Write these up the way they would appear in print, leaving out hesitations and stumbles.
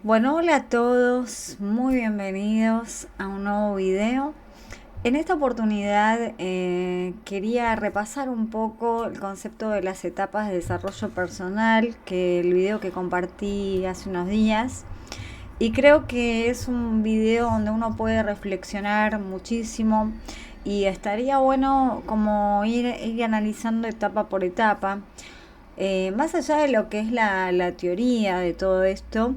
Bueno, hola a todos, muy bienvenidos a un nuevo video. En esta oportunidad quería repasar un poco el concepto de las etapas de desarrollo personal, que el video que compartí hace unos días. Y creo que es un video donde uno puede reflexionar muchísimo y estaría bueno como ir analizando etapa por etapa. Más allá de lo que es la teoría de todo esto,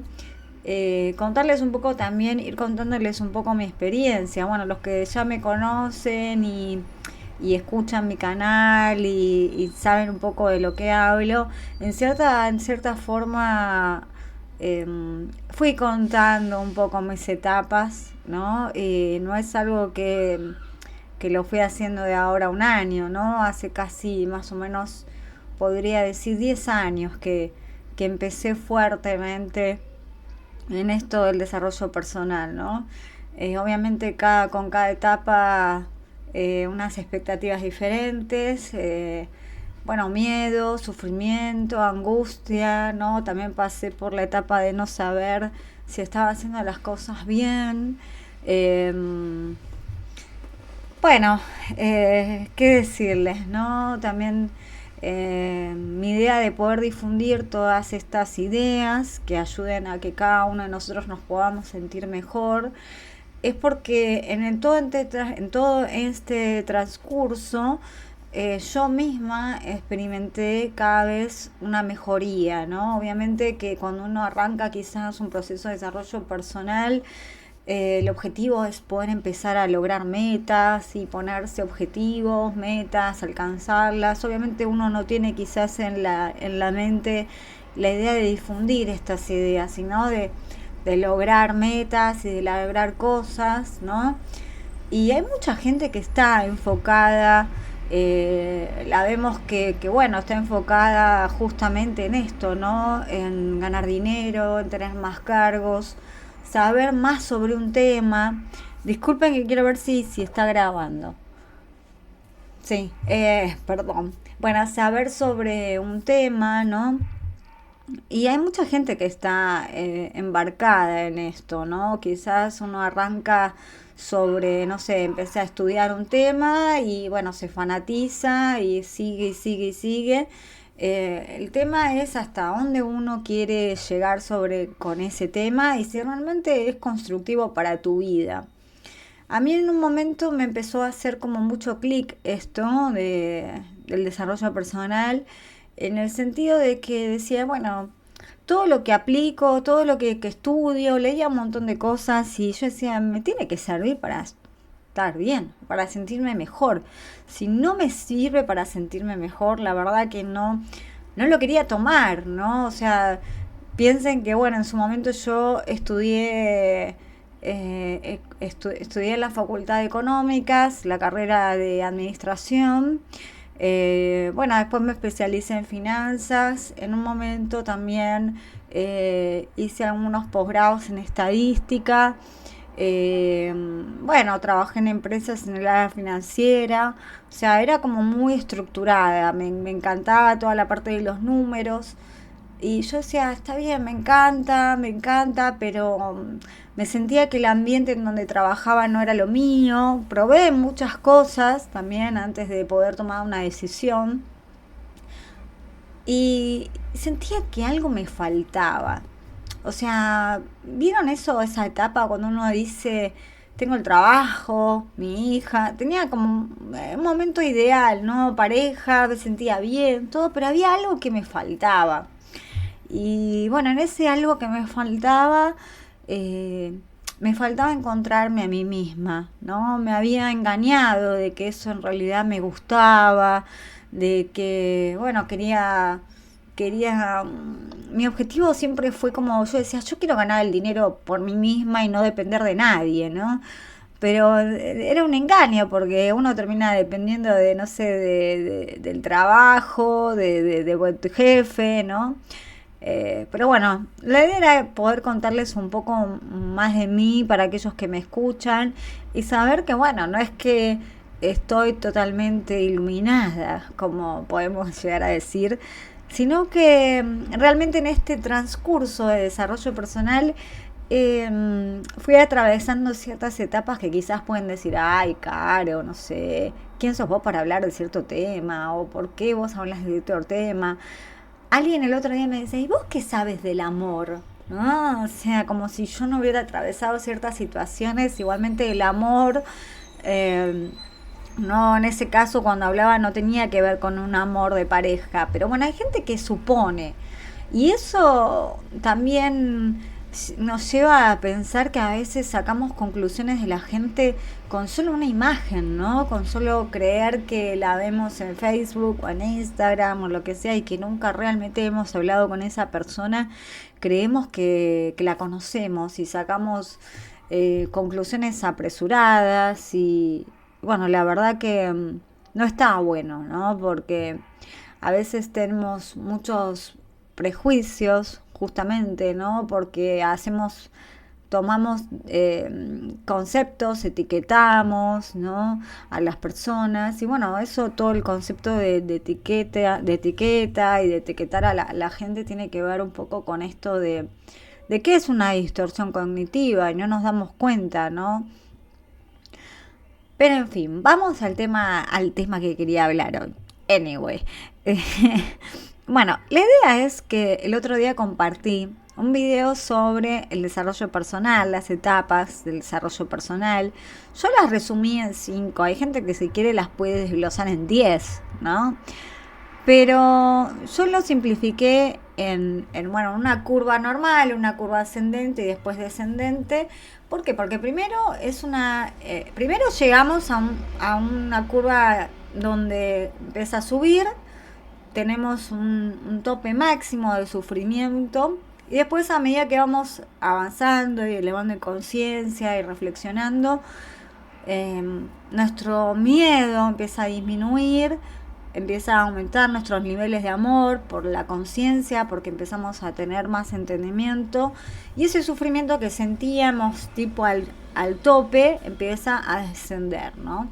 contarles un poco también, ir contándoles un poco mi experiencia. Bueno, los que ya me conocen y escuchan mi canal y saben un poco de lo que hablo, en cierta forma fui contando un poco mis etapas, ¿no? No es algo que lo fui haciendo de ahora a un año, ¿no? Hace casi más o menos, podría decir, 10 años que empecé fuertemente en esto del desarrollo personal, ¿no? Obviamente con cada etapa unas expectativas diferentes, bueno, miedo, sufrimiento, angustia, ¿no? También pasé por la etapa de no saber si estaba haciendo las cosas bien. Eh, bueno, ¿qué decirles, no? También mi idea de poder difundir todas estas ideas que ayuden a que cada uno de nosotros nos podamos sentir mejor es porque en todo este transcurso yo misma experimenté cada vez una mejoría, ¿no? Obviamente que cuando uno arranca quizás un proceso de desarrollo personal, el objetivo es poder empezar a lograr metas y ponerse objetivos, metas, alcanzarlas. Obviamente uno no tiene quizás en la mente la idea de difundir estas ideas, sino de lograr metas y de lograr cosas, ¿no? Y hay mucha gente que está enfocada, la vemos bueno, está enfocada justamente en esto, ¿no? En ganar dinero, en tener más cargos, saber más sobre un tema. Disculpen que quiero ver si está grabando. Sí, perdón. Bueno, saber sobre un tema, ¿no? Y hay mucha gente que está embarcada en esto, ¿no? Quizás uno arranca sobre, no sé, empecé a estudiar un tema y bueno, se fanatiza y sigue y sigue y sigue. El tema es hasta dónde uno quiere llegar con ese tema y si realmente es constructivo para tu vida. A mí en un momento me empezó a hacer como mucho clic esto del desarrollo personal, en el sentido de que decía, bueno, todo lo que aplico, todo lo que estudio, leía un montón de cosas y yo decía, me tiene que servir para estar bien, para sentirme mejor. Si no me sirve para sentirme mejor, la verdad que no lo quería tomar, ¿no? O sea, piensen que, bueno, en su momento yo estudié en la Facultad de Económicas, la carrera de Administración. Bueno, después me especialicé en finanzas. En un momento también hice algunos posgrados en estadística. Bueno, trabajé en empresas en el área financiera. O sea, era como muy estructurada. Me encantaba toda la parte de los números. Y yo decía, está bien, me encanta, pero me sentía que el ambiente en donde trabajaba no era lo mío. Probé muchas cosas también antes de poder tomar una decisión. Y sentía que algo me faltaba. O sea, ¿vieron eso, esa etapa cuando uno dice, tengo el trabajo, mi hija? Tenía como un momento ideal, ¿no? Pareja, me sentía bien, todo, pero había algo que me faltaba. Y bueno, en ese algo que eh, me faltaba encontrarme a mí misma, ¿no? Me había engañado de que eso en realidad me gustaba, de que, bueno, mi objetivo siempre fue como, yo decía, yo quiero ganar el dinero por mí misma y no depender de nadie, ¿no? Pero era un engaño porque uno termina dependiendo de, no sé, del trabajo, de buen jefe, ¿no? Pero bueno, la idea era poder contarles un poco más de mí para aquellos que me escuchan y saber que, bueno, no es que estoy totalmente iluminada, como podemos llegar a decir, sino que realmente en este transcurso de desarrollo personal fui atravesando ciertas etapas que quizás pueden decir, ay, Caro, no sé, ¿quién sos vos para hablar de cierto tema? ¿O por qué vos hablas de cierto tema? Alguien el otro día me dice, ¿y vos qué sabes del amor? ¿No? O sea, como si yo no hubiera atravesado ciertas situaciones, igualmente el amor, eh, no, en ese caso cuando hablaba no tenía que ver con un amor de pareja, pero bueno, hay gente que supone, y eso también nos lleva a pensar que a veces sacamos conclusiones de la gente con solo una imagen, ¿no? Con solo creer que la vemos en Facebook o en Instagram o lo que sea y que nunca realmente hemos hablado con esa persona, creemos que la conocemos y sacamos conclusiones apresuradas y bueno, la verdad que no está bueno, ¿no? Porque a veces tenemos muchos prejuicios, justamente, ¿no? Porque tomamos conceptos, etiquetamos, ¿no? A las personas y bueno, eso, todo el concepto de etiqueta y de etiquetar a la gente tiene que ver un poco con esto de qué es una distorsión cognitiva y no nos damos cuenta, ¿no? Pero en fin, vamos al tema que quería hablar hoy. Anyway, bueno, la idea es que el otro día compartí un video sobre el desarrollo personal, las etapas del desarrollo personal. Yo las resumí en 5. Hay gente que si quiere las puede desglosar en 10, ¿no? Pero yo lo simplifiqué bueno, una curva normal, una curva ascendente y después descendente. ¿Por qué? Porque primero llegamos a una curva donde empieza a subir, tenemos un tope máximo de sufrimiento y después a medida que vamos avanzando y elevando en conciencia y reflexionando, eh, nuestro miedo empieza a disminuir, empieza a aumentar nuestros niveles de amor por la conciencia, porque empezamos a tener más entendimiento y ese sufrimiento que sentíamos tipo al tope empieza a descender, ¿no?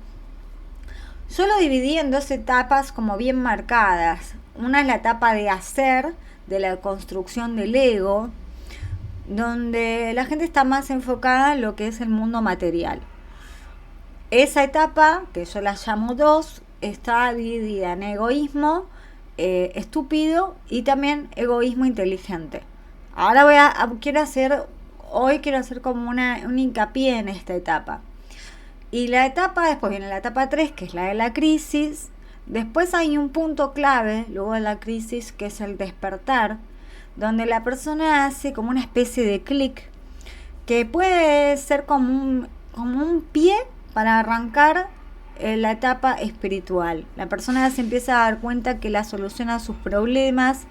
Yo lo dividí en 2 etapas como bien marcadas. Una es la etapa de hacer, de la construcción del ego, donde la gente está más enfocada en lo que es el mundo material. Esa etapa, que yo la llamo 2, está dividida en egoísmo estúpido y también egoísmo inteligente. Ahora hoy quiero hacer como un hincapié en esta etapa. Y después viene la etapa 3, que es la de la crisis. Después hay un punto clave, luego de la crisis, que es el despertar, donde la persona hace como una especie de clic, que puede ser como un pie para arrancar la etapa espiritual. La persona se empieza a dar cuenta que la solución a sus problemas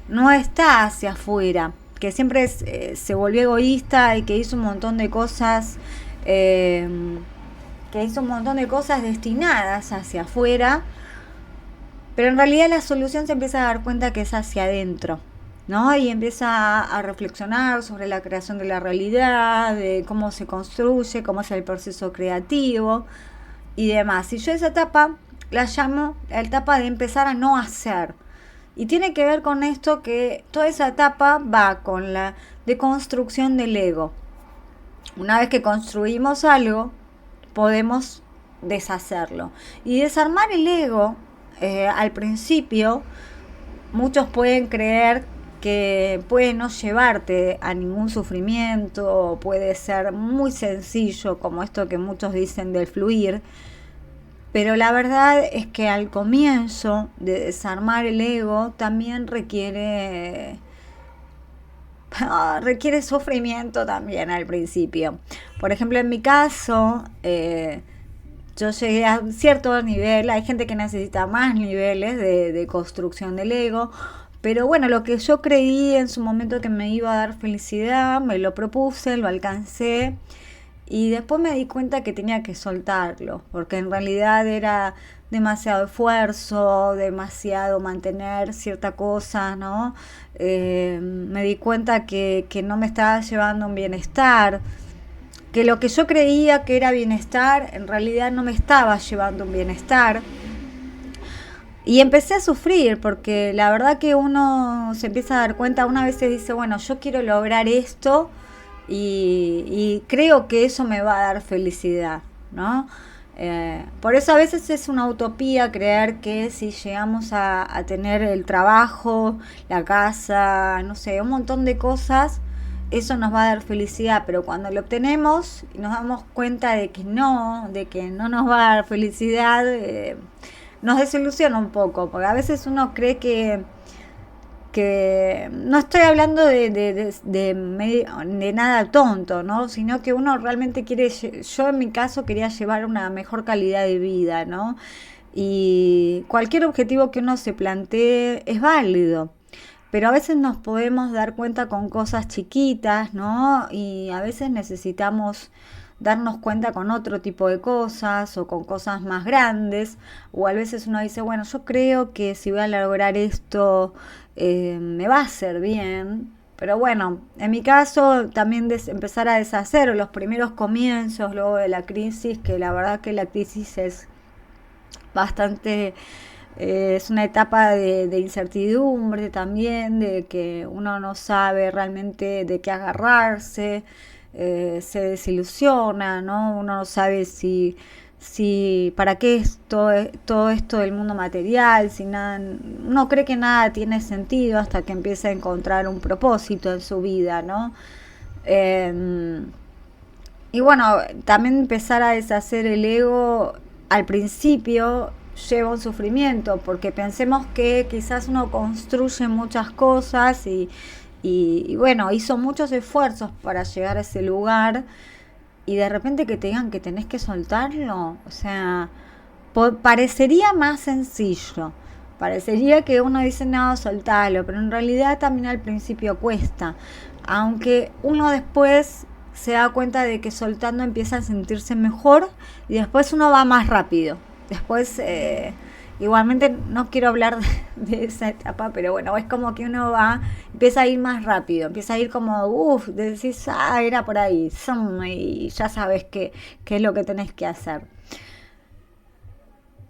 no está hacia afuera, que siempre se volvió egoísta y que hizo un montón de cosas destinadas hacia afuera, pero en realidad la solución se empieza a dar cuenta que es hacia adentro, ¿no? Y empieza a reflexionar sobre la creación de la realidad, de cómo se construye, cómo es el proceso creativo y demás. Y yo esa etapa la llamo la etapa de empezar a no hacer. Y tiene que ver con esto, que toda esa etapa va con la deconstrucción del ego. Una vez que construimos algo, podemos deshacerlo. Y desarmar el ego, al principio, muchos pueden creer que puede no llevarte a ningún sufrimiento, puede ser muy sencillo, como esto que muchos dicen del fluir, pero la verdad es que al comienzo de desarmar el ego también requiere sufrimiento también al principio. Por ejemplo, en mi caso, yo llegué a un cierto nivel, hay gente que necesita más niveles de construcción del ego, pero bueno, lo que yo creí en su momento que me iba a dar felicidad, me lo propuse, lo alcancé y después me di cuenta que tenía que soltarlo, porque en realidad era demasiado esfuerzo, demasiado mantener cierta cosa, ¿no? Me di cuenta que no me estaba llevando un bienestar, que lo que yo creía que era bienestar, en realidad no me estaba llevando un bienestar. Y empecé a sufrir porque la verdad que uno se empieza a dar cuenta, una vez se dice, bueno, yo quiero lograr esto y creo que eso me va a dar felicidad, ¿no? Por eso a veces es una utopía creer que si llegamos a tener el trabajo, la casa, no sé, un montón de cosas, eso nos va a dar felicidad, pero cuando lo obtenemos y nos damos cuenta de que no nos va a dar felicidad, nos desilusiona un poco, porque a veces uno cree que no estoy hablando de nada tonto, ¿no? Sino que uno realmente quiere, yo en mi caso quería llevar una mejor calidad de vida, ¿no? Y cualquier objetivo que uno se plantee es válido. Pero a veces nos podemos dar cuenta con cosas chiquitas, ¿no? Y a veces necesitamos darnos cuenta con otro tipo de cosas o con cosas más grandes. O a veces uno dice, bueno, yo creo que si voy a lograr esto, me va a hacer bien. Pero bueno, en mi caso también empezar a deshacer los primeros comienzos luego de la crisis, que la verdad que la crisis es bastante, es una etapa de incertidumbre también, de que uno no sabe realmente de qué agarrarse, se desilusiona, ¿no? Uno no sabe si para qué es todo esto del mundo material, si nada, uno cree que nada tiene sentido hasta que empieza a encontrar un propósito en su vida, ¿no? Eh, y bueno, también empezar a deshacer el ego al principio lleva un sufrimiento, porque pensemos que quizás uno construye muchas cosas y bueno, hizo muchos esfuerzos para llegar a ese lugar y de repente que te digan que tenés que soltarlo, o sea, parecería más sencillo, parecería que uno dice no, soltalo, pero en realidad también al principio cuesta, aunque uno después se da cuenta de que soltando empieza a sentirse mejor y después uno va más rápido. Después, igualmente no quiero hablar de esa etapa, pero bueno, es como que uno va, empieza a ir más rápido, empieza a ir como, decís, era por ahí, y ya sabes qué es lo que tenés que hacer.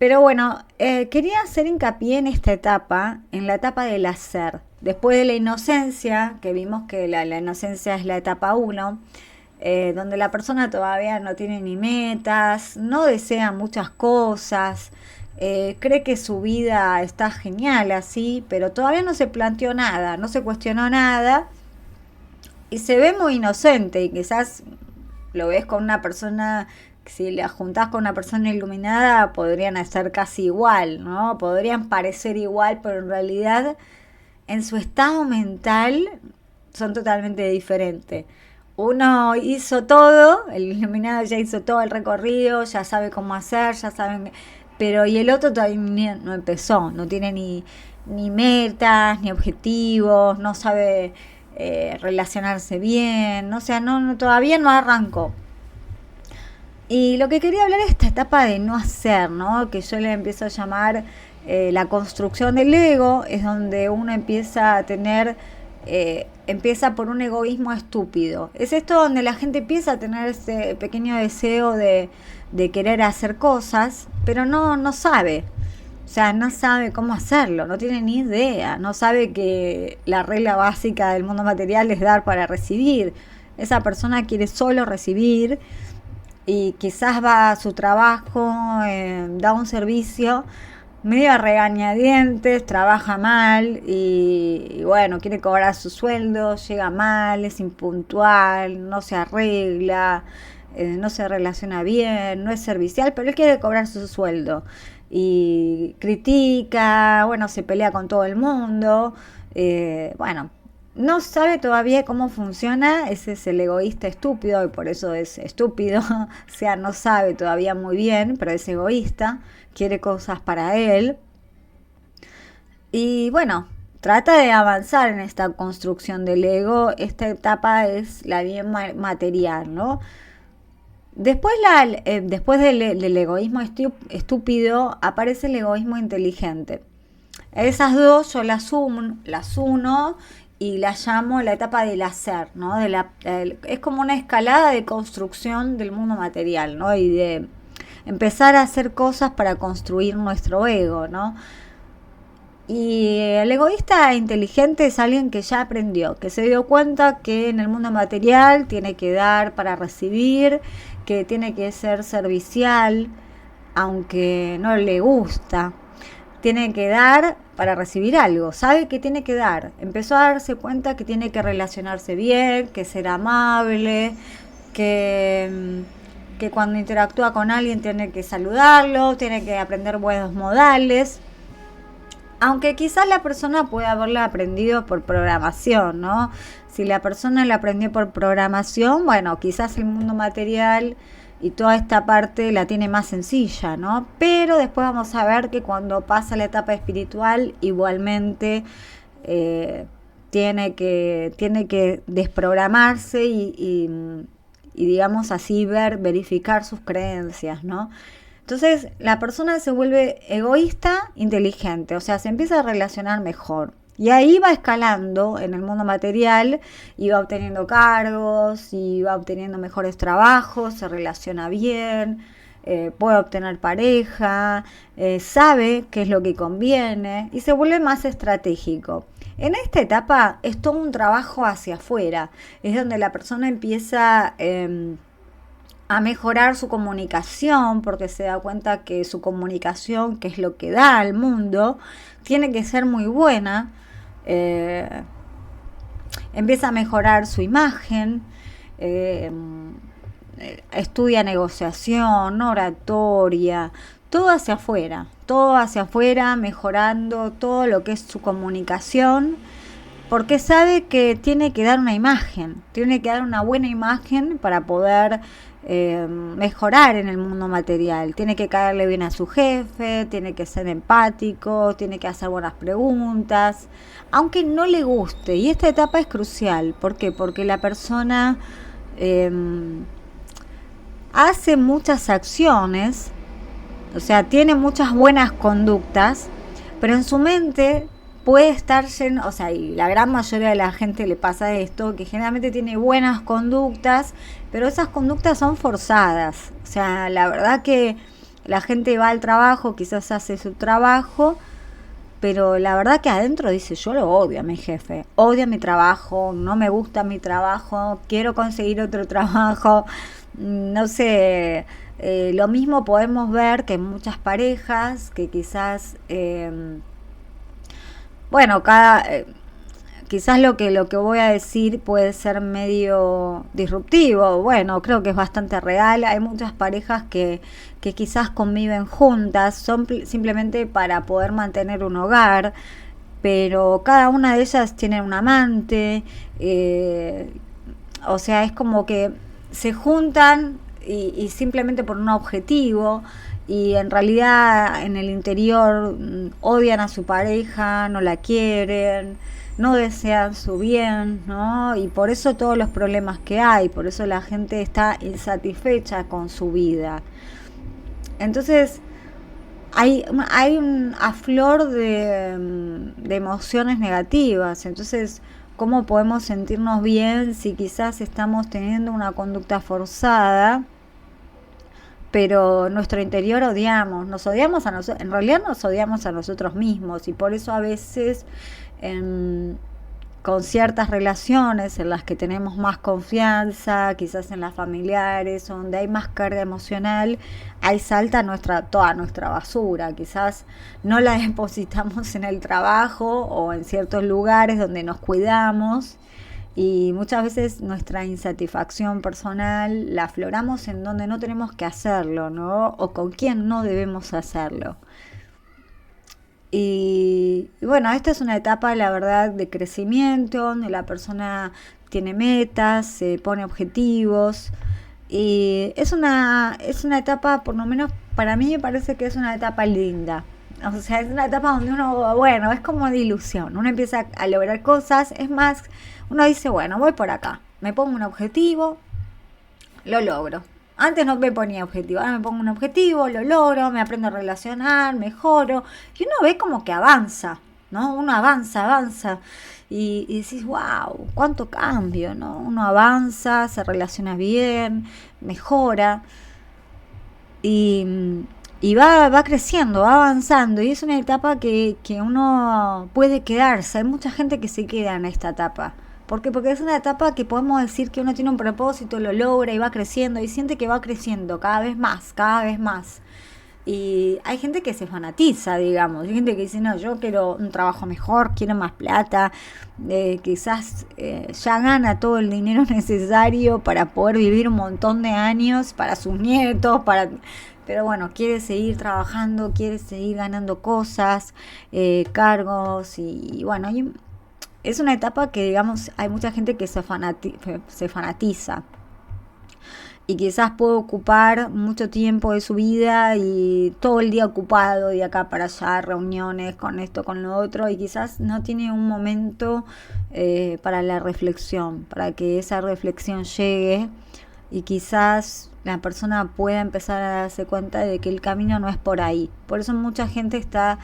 Pero bueno, quería hacer hincapié en esta etapa, en la etapa del hacer. Después de la inocencia, que vimos que la inocencia es la etapa uno, donde la persona todavía no tiene ni metas, no desea muchas cosas, cree que su vida está genial así, pero todavía no se planteó nada, no se cuestionó nada y se ve muy inocente y quizás lo ves con una persona, si la juntás con una persona iluminada podrían estar casi igual, ¿no? Podrían parecer igual, pero en realidad en su estado mental son totalmente diferentes. Uno hizo todo, el iluminado ya hizo todo el recorrido, ya sabe cómo hacer, ya saben, pero y el otro todavía no empezó, no tiene ni metas, ni objetivos, no sabe relacionarse bien, o sea, todavía no arrancó. Y lo que quería hablar es esta etapa de no hacer, ¿no? Que yo le empiezo a llamar la construcción del ego, es donde uno empieza a tener, empieza por un egoísmo estúpido. Es esto donde la gente empieza a tener ese pequeño deseo de querer hacer cosas, pero no sabe. O sea, no sabe cómo hacerlo, no tiene ni idea, no sabe que la regla básica del mundo material es dar para recibir. Esa persona quiere solo recibir y quizás va a su trabajo, da un servicio medio a regañadientes, trabaja mal y bueno, quiere cobrar su sueldo, llega mal, es impuntual, no se arregla, no se relaciona bien, no es servicial, pero él quiere cobrar su sueldo y critica, bueno, se pelea con todo el mundo, bueno, no sabe todavía cómo funciona, ese es el egoísta estúpido y por eso es estúpido, o sea, no sabe todavía muy bien, pero es egoísta, quiere cosas para él y bueno, trata de avanzar en esta construcción del ego, esta etapa es la bien material, ¿no? Después del egoísmo estúpido aparece el egoísmo inteligente. Esas dos yo las uno y las llamo la etapa del hacer, ¿no? Es como una escalada de construcción del mundo material, ¿no? Y de empezar a hacer cosas para construir nuestro ego, ¿no? Y el egoísta inteligente es alguien que ya aprendió, que se dio cuenta que en el mundo material tiene que dar para recibir, que tiene que ser servicial, aunque no le gusta. Tiene que dar para recibir algo, sabe que tiene que dar. Empezó a darse cuenta que tiene que relacionarse bien, que ser amable, que cuando interactúa con alguien tiene que saludarlo, tiene que aprender buenos modales. Aunque quizás la persona puede haberla aprendido por programación, ¿no? Si la persona la aprendió por programación, bueno, quizás el mundo material y toda esta parte la tiene más sencilla, ¿no? Pero después vamos a ver que cuando pasa la etapa espiritual, igualmente tiene que desprogramarse y digamos así, verificar sus creencias, ¿no? Entonces la persona se vuelve egoísta, inteligente, o sea, se empieza a relacionar mejor. Y ahí va escalando en el mundo material y va obteniendo cargos y va obteniendo mejores trabajos, se relaciona bien, puede obtener pareja, sabe qué es lo que conviene y se vuelve más estratégico. En esta etapa es todo un trabajo hacia afuera, es donde la persona empieza a mejorar su comunicación, porque se da cuenta que su comunicación, que es lo que da al mundo, tiene que ser muy buena. eh, Empieza a mejorar su imagen, eh, estudia negociación, oratoria, todo hacia afuera, mejorando todo lo que es su comunicación, porque sabe que tiene que dar una imagen, tiene que dar una buena imagen para poder mejorar en el mundo material. Tiene que caerle bien a su jefe, tiene que ser empático, tiene que hacer buenas preguntas, aunque no le guste. Y esta etapa es crucial. ¿Por qué? Porque la persona eh, hace muchas acciones, o sea, tiene muchas buenas conductas, pero en su mente puede estar lleno, o sea, y la gran mayoría de la gente le pasa esto, que generalmente tiene buenas conductas, pero esas conductas son forzadas. O sea, la verdad que la gente va al trabajo, quizás hace su trabajo, pero la verdad que adentro dice, yo lo odio a mi jefe, odio mi trabajo, no me gusta mi trabajo, quiero conseguir otro trabajo, no sé. Lo mismo podemos ver que en muchas parejas que quizás bueno, quizás lo que voy a decir puede ser medio disruptivo. Bueno, creo que es bastante real. Hay muchas parejas que quizás conviven juntas, son simplemente para poder mantener un hogar, pero cada una de ellas tiene un amante. O sea, es como que se juntan y simplemente por un objetivo, y en realidad en el interior odian a su pareja, no la quieren, no desean su bien, ¿no? Y por eso todos los problemas que hay, por eso la gente está insatisfecha con su vida. Entonces hay un aflor de emociones negativas. Entonces, ¿cómo podemos sentirnos bien si quizás estamos teniendo una conducta forzada, pero en nuestro interior nos odiamos a nosotros, en realidad nos odiamos a nosotros mismos, y por eso a veces en, con ciertas relaciones en las que tenemos más confianza, quizás en las familiares, donde hay más carga emocional, ahí salta toda nuestra basura. Quizás no la depositamos en el trabajo o en ciertos lugares donde nos cuidamos, y muchas veces nuestra insatisfacción personal la afloramos en donde no tenemos que hacerlo, ¿no? O con quién no debemos hacerlo. Y bueno, esta es una etapa, la verdad, de crecimiento, donde la persona tiene metas, se pone objetivos. Y es una etapa, por lo menos para mí me parece que es una etapa linda. O sea, es una etapa donde uno, bueno, es como de ilusión. Uno empieza a lograr cosas. Es más, uno dice, bueno, voy por acá. Me pongo un objetivo, lo logro. Antes no me ponía objetivo, ahora me pongo un objetivo, lo logro, me aprendo a relacionar, mejoro. Y uno ve como que avanza, ¿no? Uno avanza, avanza. Y decís, wow, cuánto cambio, ¿no? Uno avanza, se relaciona bien, mejora. Y y va creciendo, va avanzando, y es una etapa que uno puede quedarse. Hay mucha gente que se queda en esta etapa. ¿Por qué? Porque es una etapa que podemos decir que uno tiene un propósito, lo logra y va creciendo, y siente que va creciendo cada vez más, cada vez más. Y hay gente que se fanatiza, digamos. Hay gente que dice, no, yo quiero un trabajo mejor, quiero más plata. Quizás ya gana todo el dinero necesario para poder vivir un montón de años para sus nietos, pero bueno, quiere seguir trabajando, quiere seguir ganando cosas, cargos y bueno, es una etapa que digamos hay mucha gente que se fanatiza y quizás puede ocupar mucho tiempo de su vida y todo el día ocupado de acá para allá, reuniones con esto, con lo otro, y quizás no tiene un momento para la reflexión, para que esa reflexión llegue y quizás la persona pueda empezar a darse cuenta de que el camino no es por ahí. Por eso mucha gente está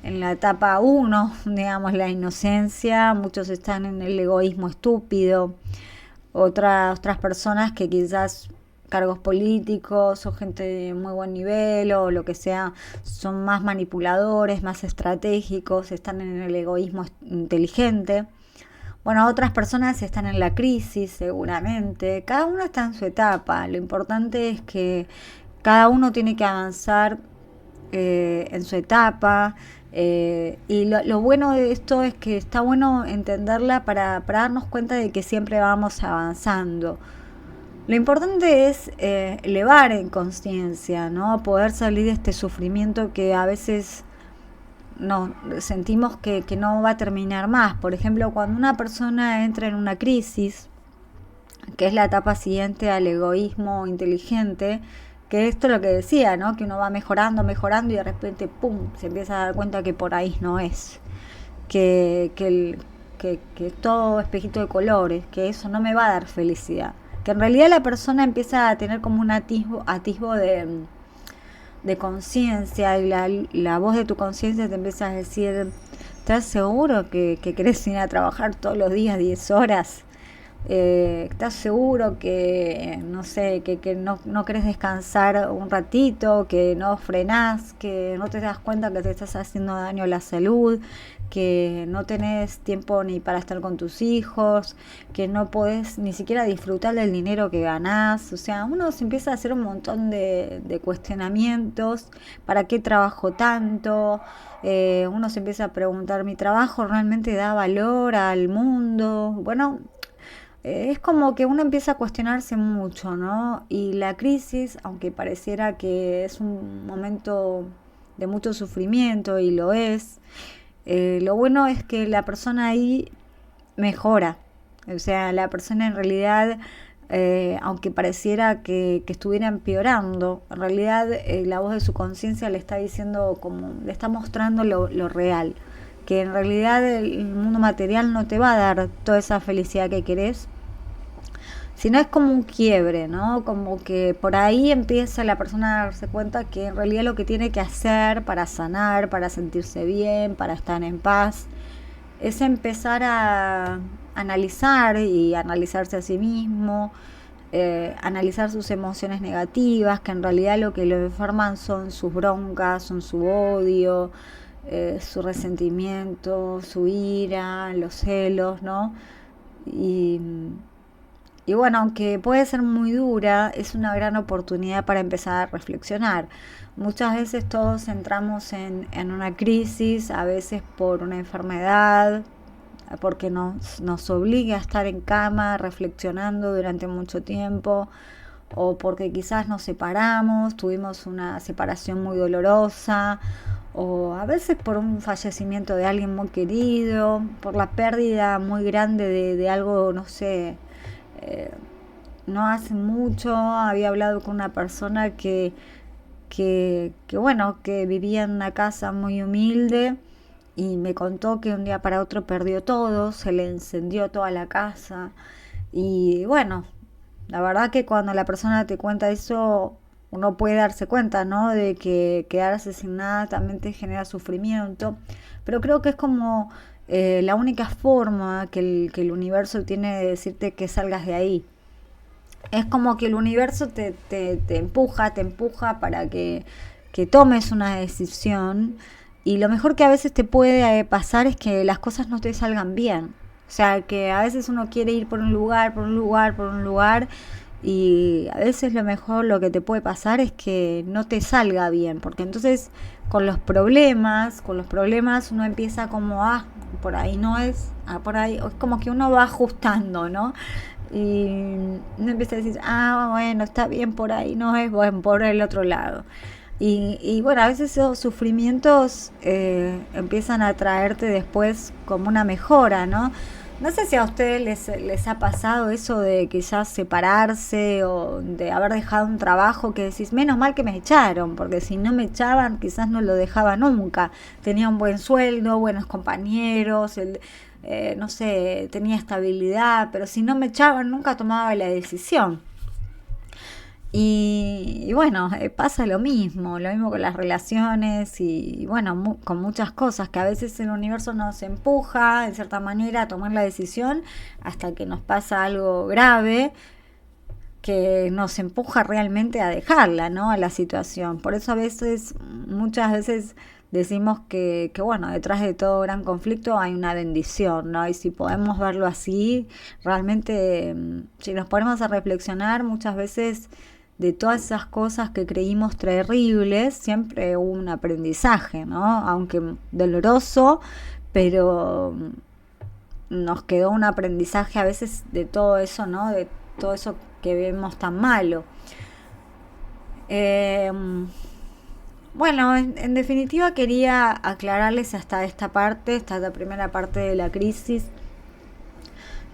en la etapa uno, digamos, la inocencia, muchos están en el egoísmo estúpido, otras personas que quizás cargos políticos o gente de muy buen nivel o lo que sea, son más manipuladores, más estratégicos, están en el egoísmo inteligente. Bueno, otras personas están en la crisis seguramente, cada uno está en su etapa, lo importante es que cada uno tiene que avanzar en su etapa. Y lo bueno de esto es que está bueno entenderla para darnos cuenta de que siempre vamos avanzando. Lo importante es elevar en conciencia, ¿no? Poder salir de este sufrimiento que a veces no sentimos que no va a terminar más. Por ejemplo, cuando una persona entra en una crisis, que es la etapa siguiente al egoísmo inteligente, que esto es lo que decía, ¿no? Que uno va mejorando, mejorando y de repente, ¡pum!, se empieza a dar cuenta que por ahí no es. Que todo espejito de colores, que eso no me va a dar felicidad. Que en realidad la persona empieza a tener como un atisbo de conciencia y la voz de tu conciencia te empieza a decir, ¿estás seguro que querés ir a trabajar todos los días 10 horas? ¿Estás seguro que, no sé, que no querés descansar un ratito, que no frenás, que no te das cuenta que te estás haciendo daño a la salud, que no tenés tiempo ni para estar con tus hijos, que no podés ni siquiera disfrutar del dinero que ganás? O sea, uno se empieza a hacer un montón de cuestionamientos. ¿Para qué trabajo tanto? Uno se empieza a preguntar, ¿mi trabajo realmente da valor al mundo? Bueno, es como que uno empieza a cuestionarse mucho, ¿no? Y la crisis, aunque pareciera que es un momento de mucho sufrimiento, y lo es, lo bueno es que la persona ahí mejora. O sea, la persona en realidad, aunque pareciera que estuviera empeorando, en realidad la voz de su conciencia le está diciendo, como le está mostrando lo real, que en realidad el mundo material no te va a dar toda esa felicidad que querés, sino es como un quiebre, ¿no? Como que por ahí empieza la persona a darse cuenta que en realidad lo que tiene que hacer para sanar, para sentirse bien, para estar en paz, es empezar a analizar y analizarse a sí mismo, analizar sus emociones negativas, que en realidad lo que lo enferman son sus broncas, son su odio, su resentimiento, su ira, los celos, ¿no? Y, y bueno, aunque puede ser muy dura, es una gran oportunidad para empezar a reflexionar. Muchas veces todos entramos en una crisis, a veces por una enfermedad, porque nos obliga a estar en cama reflexionando durante mucho tiempo, o porque quizás nos separamos, tuvimos una separación muy dolorosa, o a veces por un fallecimiento de alguien muy querido, por la pérdida muy grande de algo, no sé. eh, no hace mucho había hablado con una persona que bueno, que vivía en una casa muy humilde y me contó que un día para otro perdió todo, se le encendió toda la casa y bueno, la verdad que cuando la persona te cuenta eso, uno puede darse cuenta, ¿no? De que quedarse sin nada también te genera sufrimiento, pero creo que es como la única forma que el universo tiene de decirte que salgas de ahí. Es como que el universo te empuja para que que tomes una decisión, y lo mejor que a veces te puede pasar es que las cosas no te salgan bien. O sea, que a veces uno quiere ir por un lugar, por un lugar, por un lugar, y a veces lo mejor lo que te puede pasar es que no te salga bien, porque entonces con los problemas uno empieza como, por ahí no es, por ahí, es como que uno va ajustando, ¿no? Y uno empieza a decir, bueno, está bien por ahí, no es bueno por el otro lado. Y bueno, a veces esos sufrimientos empiezan a traerte después como una mejora, ¿no? No sé si a ustedes les ha pasado eso de quizás separarse o de haber dejado un trabajo que decís, menos mal que me echaron, porque si no me echaban quizás no lo dejaba nunca. Tenía un buen sueldo, buenos compañeros, no sé, tenía estabilidad, pero si no me echaban nunca tomaba la decisión. Y bueno, pasa lo mismo con las relaciones y bueno, con muchas cosas que a veces el universo nos empuja en cierta manera a tomar la decisión hasta que nos pasa algo grave que nos empuja realmente a dejarla, ¿no? A la situación. Por eso a veces, muchas veces decimos que bueno, detrás de todo gran conflicto hay una bendición, ¿no? Y si podemos verlo así, realmente, si nos ponemos a reflexionar, muchas veces de todas esas cosas que creímos terribles, siempre hubo un aprendizaje, ¿no? Aunque doloroso, pero nos quedó un aprendizaje a veces de todo eso, ¿no? De todo eso que vemos tan malo. Eh, bueno, en definitiva quería aclararles hasta esta la primera parte de la crisis.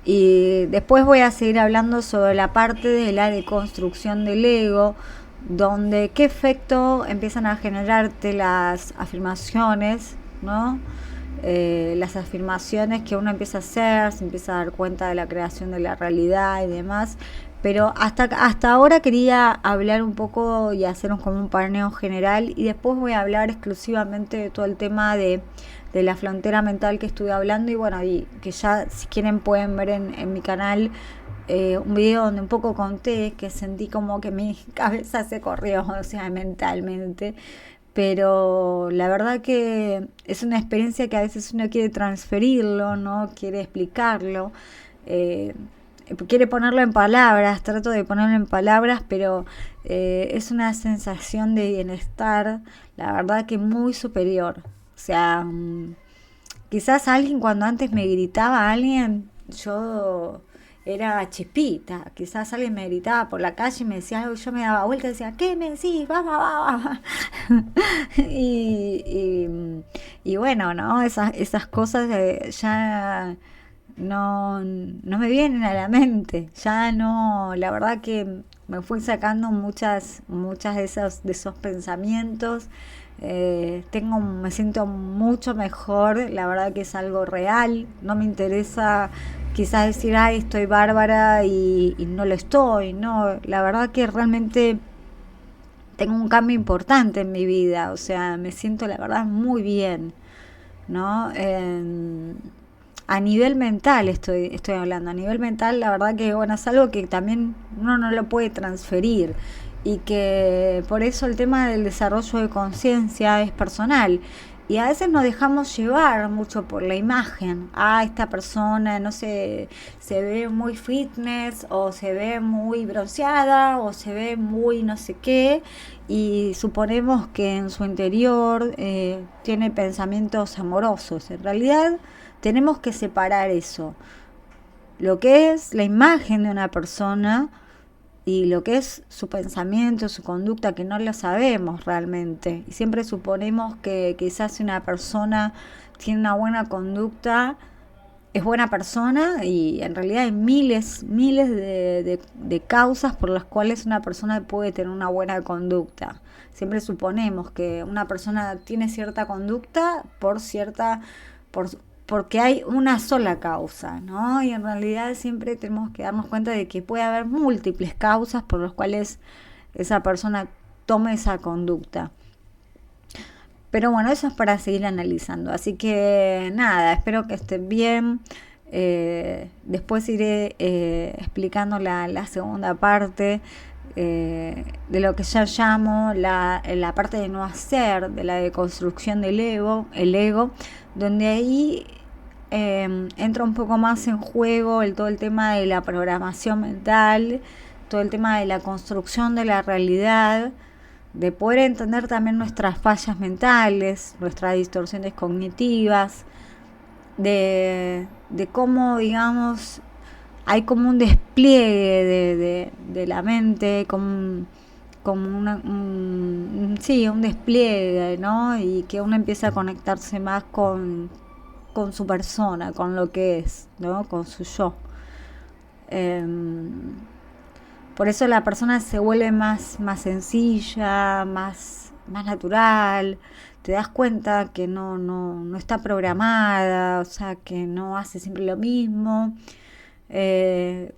Y después voy a seguir hablando sobre la parte de la deconstrucción del ego, donde qué efecto empiezan a generarte las afirmaciones, ¿no? Las afirmaciones que uno empieza a hacer, se empieza a dar cuenta de la creación de la realidad y demás. Pero hasta ahora quería hablar un poco y hacer como un paneo general, y después voy a hablar exclusivamente de todo el tema de la frontera mental que estuve hablando, y bueno, y que ya si quieren pueden ver en mi canal un video donde un poco conté que sentí como que mi cabeza se corrió, o sea, mentalmente. Pero la verdad que es una experiencia que a veces uno quiere transferirlo, ¿no? Quiere explicarlo, eh, quiere ponerlo en palabras, trato de ponerlo en palabras, pero es una sensación de bienestar, la verdad que muy superior. O sea, quizás alguien cuando antes me gritaba a alguien, yo era chispita. Quizás alguien me gritaba por la calle y me decía algo, y yo me daba vuelta y decía, ¿qué me decís? Va, va, va, va. y, y bueno, ¿no? Esas cosas ya no me vienen a la mente. Ya no, la verdad que me fui sacando muchas de esos pensamientos. Me siento mucho mejor, la verdad que es algo real, no me interesa quizás decir, ay, estoy bárbara y no lo estoy, no, la verdad que realmente tengo un cambio importante en mi vida, o sea, me siento la verdad muy bien, ¿no? A nivel mental estoy hablando, a nivel mental la verdad que bueno, es algo que también uno no lo puede transferir, y que por eso el tema del desarrollo de conciencia es personal, y a veces nos dejamos llevar mucho por la imagen. Esta persona no sé, se ve muy fitness, o se ve muy bronceada, o se ve muy no sé qué, y suponemos que en su interior tiene pensamientos amorosos. En realidad tenemos que separar eso, lo que es la imagen de una persona y lo que es su pensamiento, su conducta, que no lo sabemos realmente. Y siempre suponemos que quizás si una persona tiene una buena conducta, es buena persona, y en realidad hay miles de causas por las cuales una persona puede tener una buena conducta. Siempre suponemos que una persona tiene cierta conducta por, porque hay una sola causa, ¿no? Y en realidad siempre tenemos que darnos cuenta de que puede haber múltiples causas por las cuales esa persona tome esa conducta. Pero bueno, eso es para seguir analizando. Así que nada, espero que estén bien. Después iré explicando la segunda parte. de lo que yo llamo la parte de no hacer, de la deconstrucción del el ego, donde ahí entra un poco más en juego todo el tema de la programación mental, todo el tema de la construcción de la realidad, de poder entender también nuestras fallas mentales, nuestras distorsiones cognitivas, de cómo, digamos, hay como un despliegue de la mente, como sí, un despliegue, ¿no? Y que uno empieza a conectarse más con su persona, con lo que es, ¿no? Con su yo. Por eso la persona se vuelve más sencilla, más natural. Te das cuenta que no está programada, o sea, que no hace siempre lo mismo.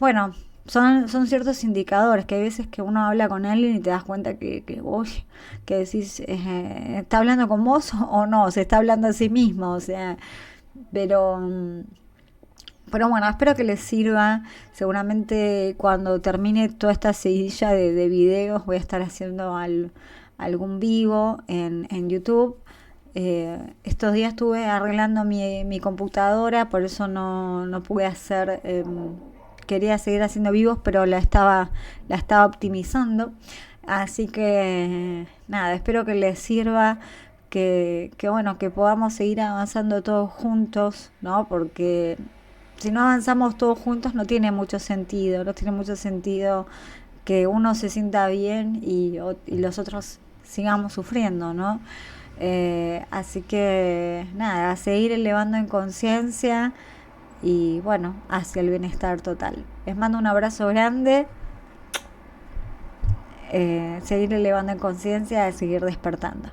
Bueno, son ciertos indicadores que hay veces que uno habla con alguien y te das cuenta uy, que decís, ¿está hablando con vos o no? Se está hablando a sí mismo, o sea, pero... Pero bueno, espero que les sirva. Seguramente cuando termine toda esta seguidilla de videos voy a estar haciendo algún vivo en YouTube. Estos días estuve arreglando mi computadora, por eso no pude hacer... quería seguir haciendo vivos, pero la estaba optimizando. Así que nada, espero que les sirva. Que bueno, que podamos seguir avanzando todos juntos, ¿no? Porque si no avanzamos todos juntos no tiene mucho sentido, no tiene mucho sentido que uno se sienta bien y los otros sigamos sufriendo, ¿no? Así que nada, a seguir elevando en conciencia y bueno, hacia el bienestar total. Les mando un abrazo grande, seguir elevando en conciencia y seguir despertando.